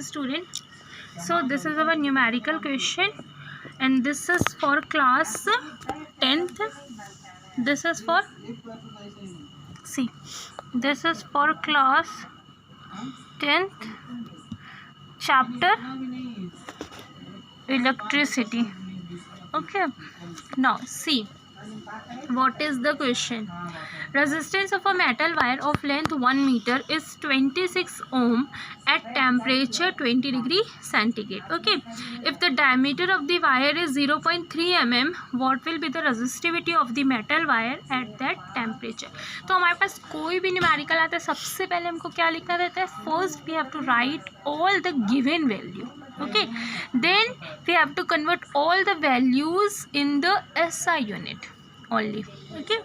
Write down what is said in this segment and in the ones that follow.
student. So this is our numerical question and this is for class 10th. This is for this is for class 10th chapter electricity. Okay, now see what is the question. Resistance of a metal wire of length 1 meter is 26 ohm at temperature 20 degree centigrade. Okay, if the diameter of the wire is 0.3 mm, what will be the resistivity of the metal wire at that temperature? तो हमारे पास कोई भी numerical आता है, सबसे पहले हमको क्या लिखना रहता है? First we have to write all the given value. Okay, then we have to convert all the values in the SI unit only. Okay,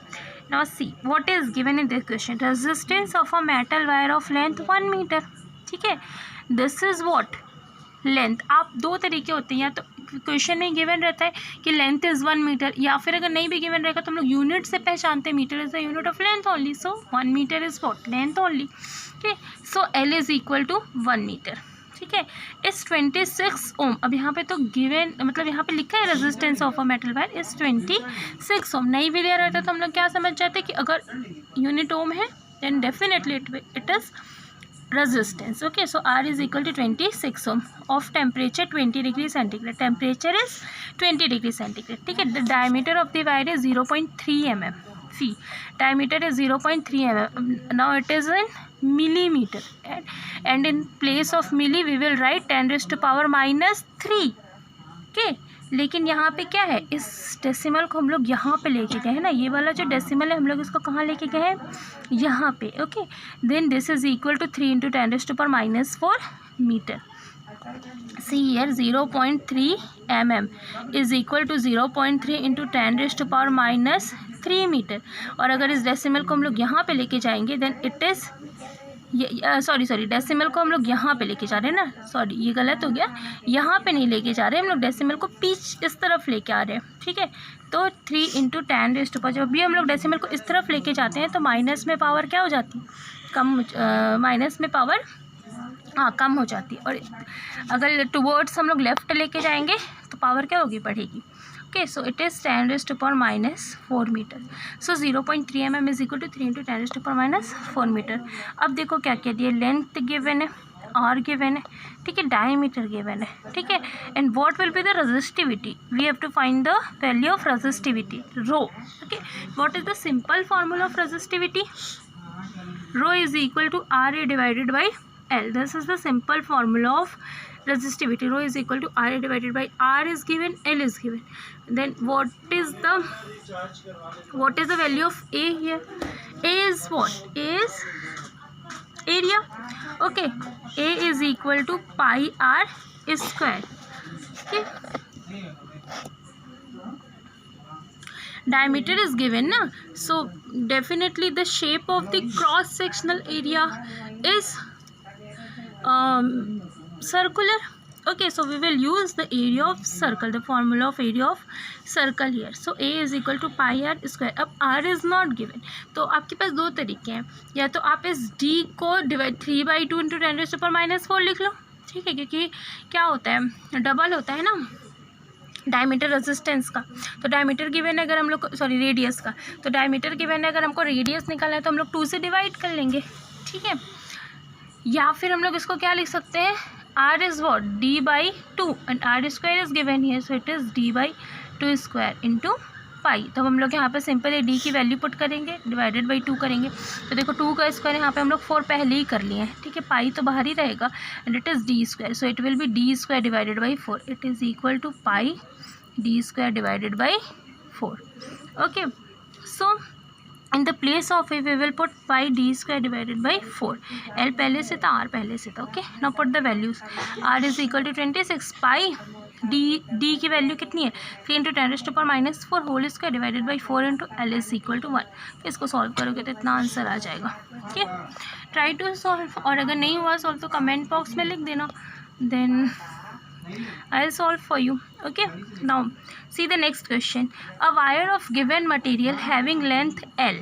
now see what is given in this question. Resistance of a metal wire of length 1 meter. ठीक है, this is what length. आप दो तरीके होते हैं, या तो question में गिवन रहता है कि लेंथ इज़ 1 मीटर, या फिर अगर नहीं भी गिवन रहेगा तो हम लोग यूनिट से पहचानते हैं. Metre is the unit of length only, so 1 metre is what? Length only. ठीक, so L is equal to 1 metre. ठीक है, इस 26 ओम. अब यहाँ पे तो गिवन मतलब यहाँ पे लिखा है resistance of a metal wire is 26 ओम. नहीं भी दिया रहता तो हम लोग क्या समझ जाते हैं कि अगर यूनिट ओम है then definitely it is resistance. Okay, so R is equal to 26 ohm of temperature 20 degree centigrade. Temperature is 20 degree centigrade. ठीक है, the diameter of the wire is 0.3 mm. See, diameter is 0.3 mm. Now it is in millimeter, and in place of milli we will write 10 raised to power minus 3. Okay, लेकिन यहाँ पे क्या है, इस decimal को हम लोग यहाँ पे लेके गए हैं ना, ये वाला जो डेसिमल है हम लोग इसको कहाँ लेके गए हैं? यहाँ पे. Okay, then this is equal to 3 × 10⁻⁴ meter. See here 0.3 mm is equal to 0.3 × 10⁻³ meter. और अगर इस डेसिमल को हम लोग यहाँ पे लेके जाएंगे then it is sorry decimal को हम लोग यहाँ पे लेके जा रहे हैं ना, सॉरी ये गलत हो गया, यहाँ पे नहीं लेके जा रहे हम लोग, डेसिमल को पीछ इस तरफ लेके आ रहे हैं. ठीक है, तो 3 × 10⁻⁴. जब भी हम लोग डेसिमल को इस तरफ लेके जाते हैं तो माइनस में पावर क्या हो जाती है? कम. माइनस में पावर कम हो जाती है. और अगर टुवर्ड्स हम लोग लेफ्ट लेके जाएंगे तो पावर क्या होगी? बढ़ेगी. Okay, so it is 10⁻⁴ meter. So 0.3 mm is equal to 3 × 10⁻⁴ meter. अब देखो क्या क्या दिया, लेंथ गिवन है, आर गिवन है, ठीक है, डायमीटर गिवन है. ठीक है, and what will be the resistivity? We have to find the value of resistivity, rho. Okay, what is the simple formula of resistivity? Rho is equal to R A divided by L. This is the simple formula of resistivity. Rho is equal to RA divided by R is given, L is given. Then what is the value of A here? A is what? A is area. Okay, A is equal to pi R square. Okay, diameter is given na, so definitely the shape of the cross sectional area is circular. Okay, so we will use the area of circle, the formula of area of circle here. So A is equal to pi R square. अब R is not given, तो आपके पास दो तरीके हैं, या तो आप इस D को डिवाइड 3/2 × 10⁻⁴ लिख लो. ठीक है, क्योंकि क्या होता है, डबल होता है ना डायमीटर रेजिस्टेंस का. तो डायमीटर गिवन है अगर हम लोग, सॉरी रेडियस का, तो डायमीटर गिवन है अगर हमको रेडियस निकालना है तो हम लोग 2 से डिवाइड कर लेंगे. ठीक है, या फिर हम लोग इसको क्या लिख सकते हैं, R is what? D/2 and R square is given here, so it is D/2 square into pi. तो हम लोग यहाँ पे सिंपल D की वैल्यू पुट करेंगे, डिवाइडेड बाई 2 करेंगे. तो देखो 2 का स्क्वायर यहाँ पे हम लोग 4 पहले ही कर लिए हैं. ठीक है, पाई तो बाहर ही रहेगा and it is D square, so it will be D square divided by 4. It is equal to pi D square divided by 4. Okay, so in the place of A we will put pi D square divided by 4. L पहले से था, R पहले से था. Okay, now put the values. R is equal to 26, pi D की value कितनी है? 3 × 10⁻⁴ whole square divided by 4 into L is equal to 1. इसको सॉल्व करोगे तो इतना आंसर आ जाएगा. ठीक है, ट्राई टू सॉल्व, और अगर नहीं हुआ सॉल्व तो कमेंट बॉक्स में लिख देना, then I'll solve for you. Okay, now see the next question. A wire of given material having length L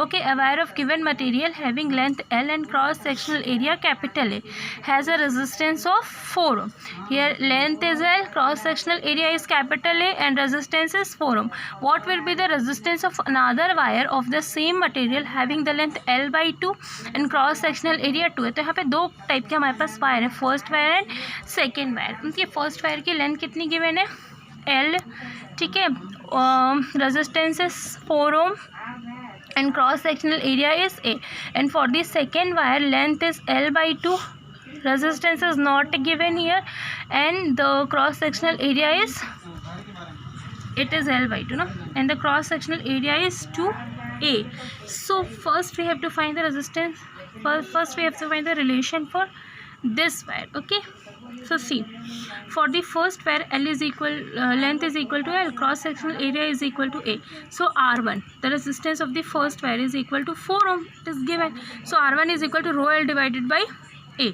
Okay, a wire of given material having length L and cross sectional area capital A has a resistance of 4 ohm. Here length is L, cross sectional area is capital A and resistance is 4 ohm. What will be the resistance of another wire of the same material having the length L by 2 and cross sectional area 2 है. तो यहाँ पे दो type के हमारे पास wire है, first wire and second wire. उनकी फर्स्ट वायर की लेंथ कितनी गिवन है? L. ठीक है, resistance is 4 ohm and cross sectional area is A, and for the second wire length is L by 2, resistance is not given here, and the cross sectional area is, it is L by 2, no, and the cross sectional area is 2A. So first we have to find the resistance, first we have to find the relation for this wire. Okay, so see, for the first wire L is equal, length is equal to L, cross sectional area is equal to A. So R1, the resistance of the first wire, is equal to 4 ohm. It is given. So R1 is equal to rho L divided by A.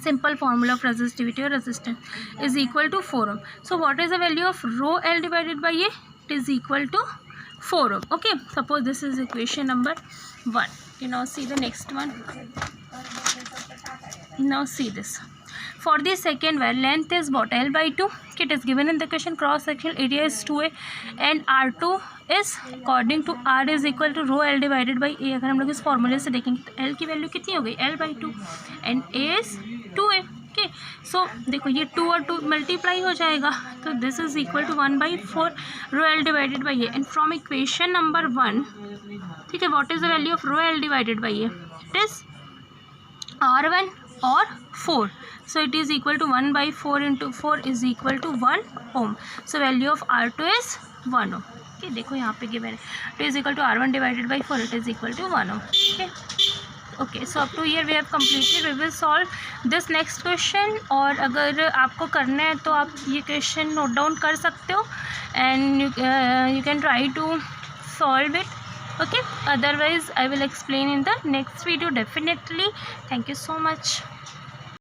Simple formula of resistivity or resistance is equal to 4 ohm. So what is the value of rho L divided by A? It is equal to 4 ohm. Okay, suppose this is equation number 1. You now see the next one. Now see this. For the second wire length is what? L by 2. It is given in the question. Cross sectional area is 2A and R2 is according to R is equal to rho L divided by A. अगर हम लोग इस फॉर्मूले से देखेंगे तो L की value कितनी हो गई? L by 2 and A is 2A. Okay, so देखो ये 2 और 2 मल्टीप्लाई हो जाएगा, तो this is equal to 1/4 rho L divided by A. And from equation number 1, ठीक है, what is the value of rho L divided by A? It is R1 और 4. So it is equal to 1/4 into 4 is equal to 1 ohm. So value of R2 is 1 ohm. Okay, देखो यहाँ पे given है, it is equal to R1 divided by 4, it is equal to 1 ohm. Okay, so up to here we have completed. We will solve this next question. और अगर आपको करना है तो आप ये question note down कर सकते हो and you can try to solve it. Okay, otherwise I will explain in the next video definitely. Thank you so much.